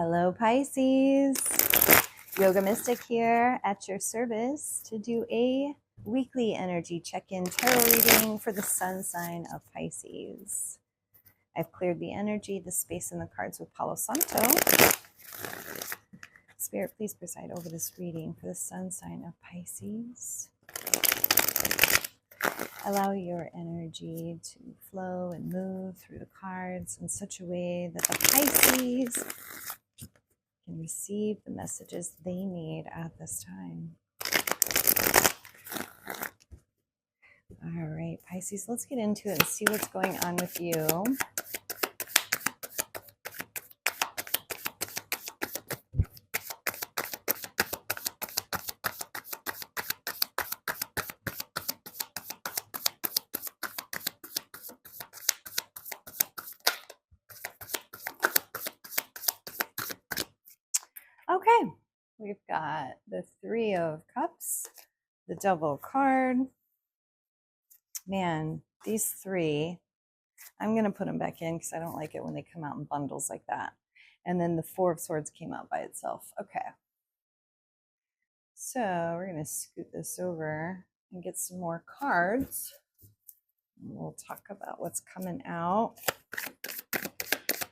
Hello, Pisces. Yoga Mystic here at your service to do a weekly energy check-in tarot reading for the sun sign of Pisces. I've cleared the energy, the space, and the cards with Palo Santo. Spirit, please preside over this reading for the sun sign of Pisces. Allow your energy to flow and move through the cards in such a way that the Pisces can receive the messages they need at this time. All right, Pisces, let's get into it and see what's going on with you. Okay, we've got the Three of Cups, the Devil card. Man, these three, I'm going to put them back in because I don't like it when they come out in bundles like that. And then the Four of Swords came out by itself. Okay. So we're going to scoot this over and get some more cards. And we'll talk about what's coming out.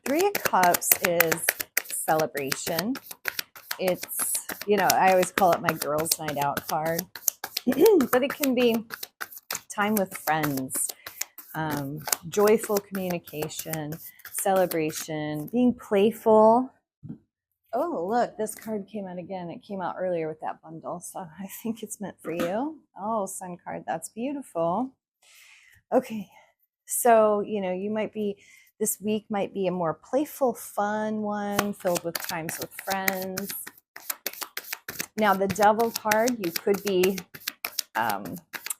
Three of Cups is celebration. It's, you know, I always call it my girls' night out card. But it can be time with friends, joyful communication, celebration, being playful. Oh, look, this card came out again. It came out earlier with that bundle, so I think it's meant for you. Oh, sun card, that's beautiful. Okay, so, you know, you might be, this week might be a more playful, fun one, filled with times with friends. Now, the Devil card, you could be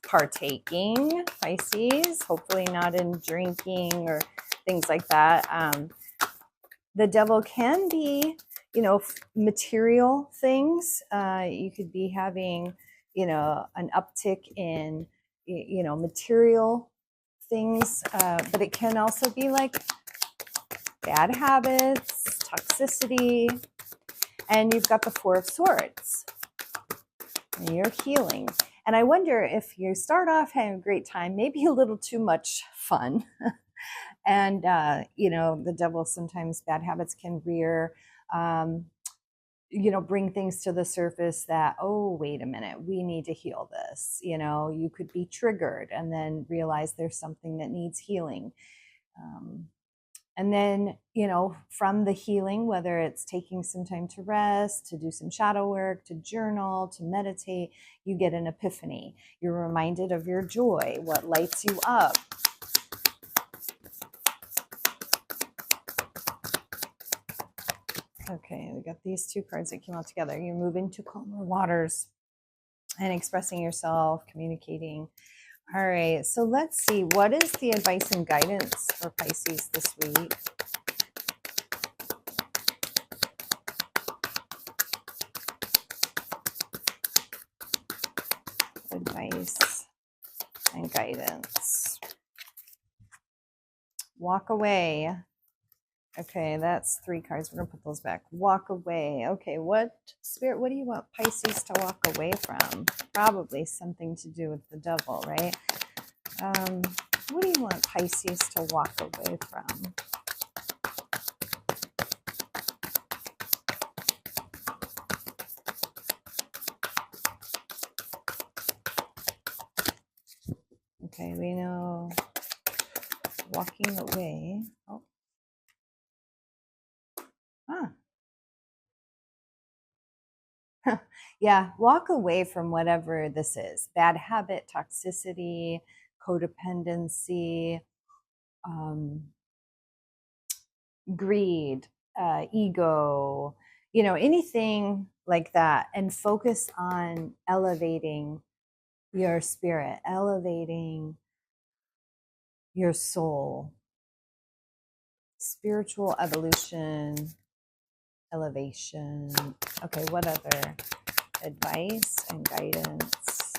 partaking, Pisces, hopefully not in drinking or things like that. The Devil can be, you know, material things. You could be having, you know, an uptick in, you know, material things, but it can also be like bad habits, toxicity, and you've got the Four of Swords, and you're healing. And I wonder if you start off having a great time, maybe a little too much fun. And, you know, the Devil, sometimes bad habits can rear, you know, bring things to the surface that, oh, wait a minute, we need to heal this. You know, you could be triggered and then realize there's something that needs healing. And then, you know, from the healing, whether it's taking some time to rest, to do some shadow work, to journal, to meditate, you get an epiphany. You're reminded of your joy, what lights you up. Okay, we got these two cards that came out together. You're moving to calmer waters and expressing yourself, communicating. All right, so let's see. What is the advice and guidance for Pisces this week? Advice and guidance. Walk away. Okay, that's three cards. We're going to put those back. Walk away. Okay, what, Spirit, what do you want Pisces to walk away from? Probably something to do with the Devil, right? What do you want Pisces to walk away from? Okay, we know walking away. Oh. Yeah, walk away from whatever this is. Bad habit, toxicity, codependency, greed, ego, you know, anything like that. And focus on elevating your spirit, elevating your soul, spiritual evolution, elevation. Okay, what other advice and guidance?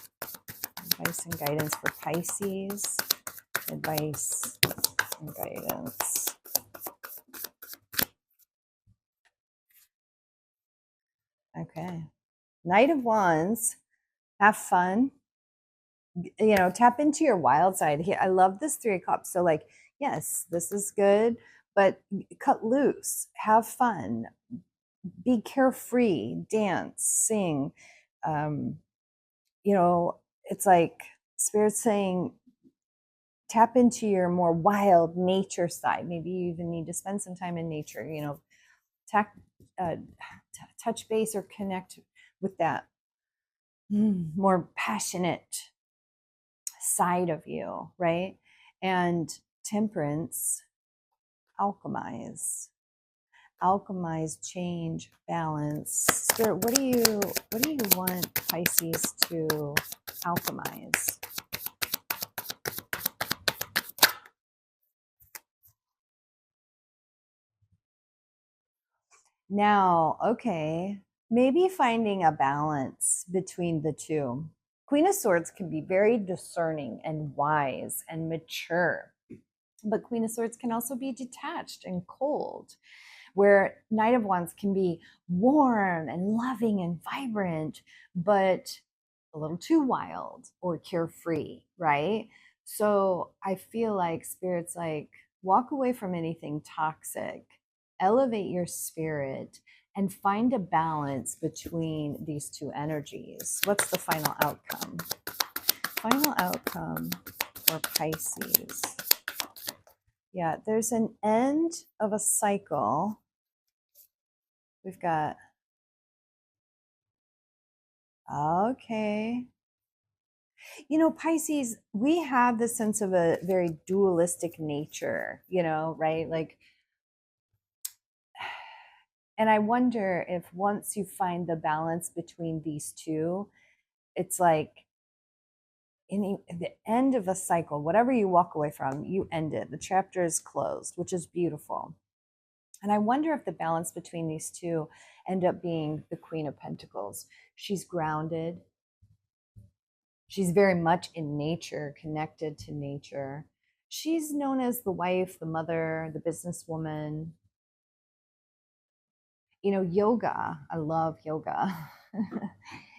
Advice and guidance for Pisces. Advice and guidance. Okay. Knight of Wands, have fun. You know, tap into your wild side here. I love this 3 of Cups. So like, yes, this is good, but cut loose, have fun, be carefree, dance, sing. You know, it's like Spirit's saying, tap into your more wild nature side. Maybe you even need to spend some time in nature, you know, touch base or connect with that more passionate side of you, right? And Temperance, alchemize, change, balance. Spirit, what do you want Pisces to alchemize? Now, okay, maybe finding a balance between the two. Queen of Swords can be very discerning and wise and mature, but Queen of Swords can also be detached and cold, where Knight of Wands can be warm and loving and vibrant, but a little too wild or carefree, right? So I feel like Spirit's like, walk away from anything toxic, elevate your spirit, and find a balance between these two energies. What's the final outcome? Final outcome for Pisces. Yeah, there's an end of a cycle. We've got, okay. You know, Pisces, we have this sense of a very dualistic nature, you know, right? Like, and I wonder if once you find the balance between these two, it's like in the end of a cycle, whatever you walk away from, you end it. The chapter is closed, which is beautiful. And I wonder if the balance between these two end up being the Queen of Pentacles. She's grounded. She's very much in nature, connected to nature. She's known as the wife, the mother, the businesswoman. You know, yoga, I love yoga.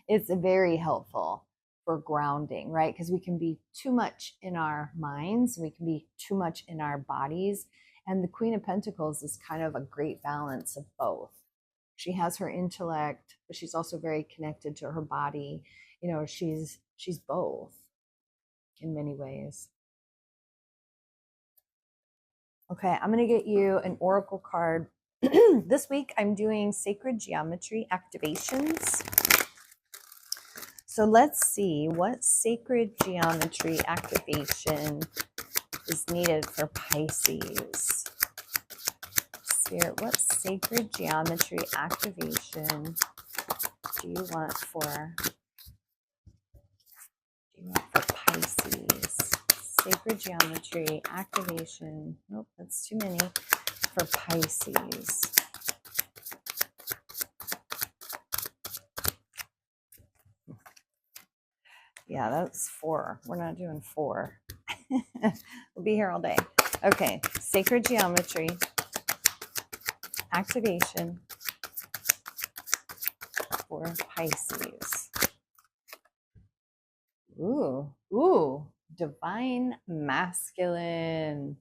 It's very helpful for grounding, right? Because we can be too much in our minds, we can be too much in our bodies. And the Queen of Pentacles is kind of a great balance of both. She has her intellect, but she's also very connected to her body. You know, she's both in many ways. Okay, I'm going to get you an oracle card. This week I'm doing sacred geometry activations. So let's see what sacred geometry activation is needed for Pisces. Spirit, what sacred geometry activation do you want for Pisces? Sacred geometry activation. Nope, that's too many for Pisces. Yeah, that's 4. We're not doing 4. We'll be here all day. Okay, sacred geometry activation for Pisces. Ooh, divine masculine.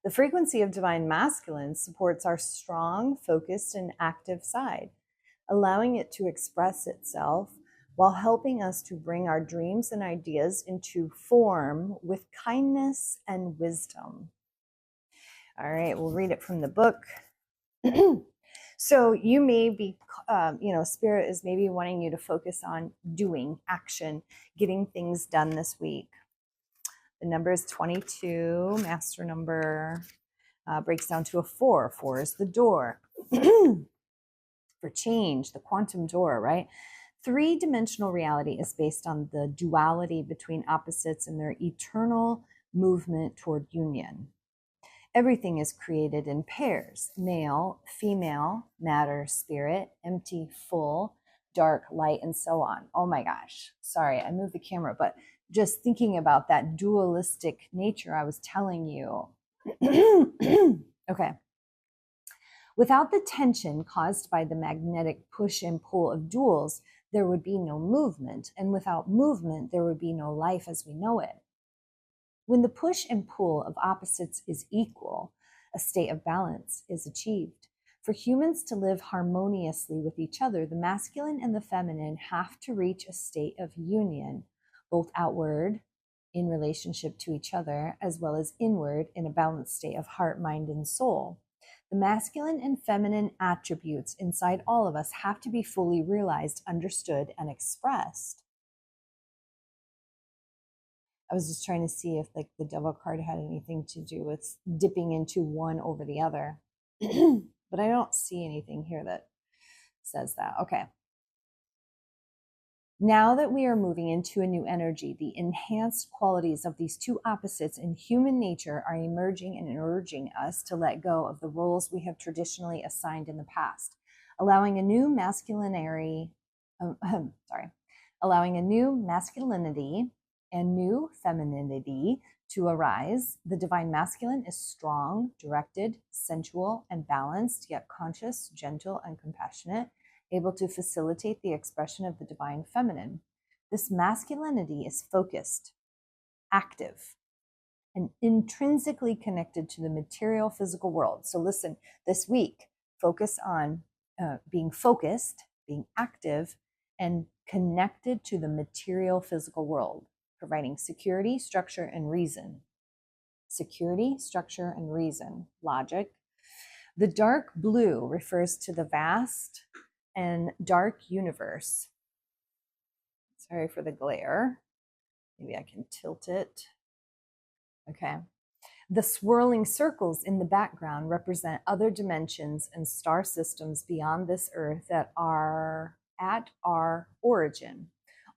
The frequency of divine masculine supports our strong, focused, and active side, allowing it to express itself while helping us to bring our dreams and ideas into form with kindness and wisdom. All right, we'll read it from the book. So you may be, Spirit is maybe wanting you to focus on doing, action, getting things done this week. The number is 22, master number, breaks down to a 4. 4 is the door for change, the quantum door, right? 3-dimensional reality is based on the duality between opposites and their eternal movement toward union. Everything is created in pairs: male, female, matter, spirit, empty, full, dark, light, and so on. Oh my gosh. Sorry, I moved the camera, but just thinking about that dualistic nature I was telling you. Okay. Without the tension caused by the magnetic push and pull of duals, there would be no movement, and without movement, there would be no life as we know it. When the push and pull of opposites is equal, a state of balance is achieved. For humans to live harmoniously with each other, the masculine and the feminine have to reach a state of union, both outward in relationship to each other, as well as inward in a balanced state of heart, mind, and soul. The masculine and feminine attributes inside all of us have to be fully realized, understood, and expressed. I was just trying to see if like the devil card had anything to do with dipping into one over the other. But I don't see anything here that says that. Okay. Now that we are moving into a new energy, the enhanced qualities of these two opposites in human nature are emerging and urging us to let go of the roles we have traditionally assigned in the past, allowing a new allowing a new masculinity and new femininity to arise. The divine masculine is strong, directed, sensual, and balanced, yet conscious, gentle, and compassionate, able to facilitate the expression of the divine feminine. This masculinity is focused, active, and intrinsically connected to the material physical world. So listen, this week, focus on being focused, being active, and connected to the material physical world, providing security, structure, and reason. Security, structure, and reason. Logic. The dark blue refers to the vast and dark universe. Sorry for the glare. Maybe I can tilt it. Okay. The swirling circles in the background represent other dimensions and star systems beyond this earth that are at our origin.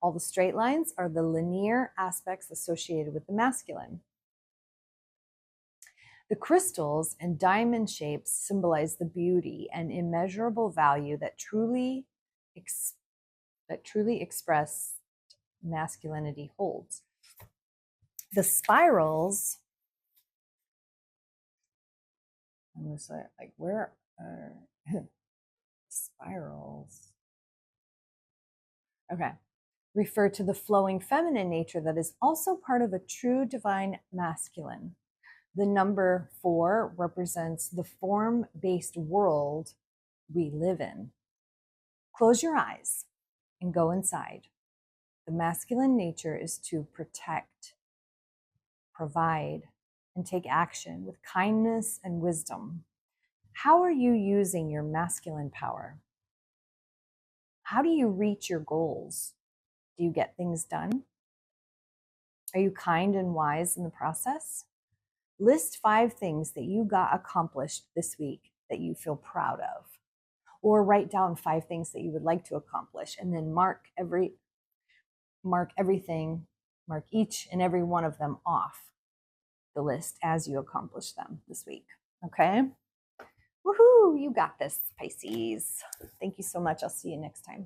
All the straight lines are the linear aspects associated with the masculine. The crystals and diamond shapes symbolize the beauty and immeasurable value that truly expressed masculinity holds. The spirals, I'm just like, where are spirals? Okay. Refer to the flowing feminine nature that is also part of a true divine masculine. The number 4 represents the form-based world we live in. Close your eyes and go inside. The masculine nature is to protect, provide, and take action with kindness and wisdom. How are you using your masculine power? How do you reach your goals? Do you get things done? Are you kind and wise in the process? List 5 things that you got accomplished this week that you feel proud of. Or write down 5 things that you would like to accomplish, and then mark each and every one of them off the list as you accomplish them this week. Okay? Woohoo! You got this, Pisces. Thank you so much. I'll see you next time.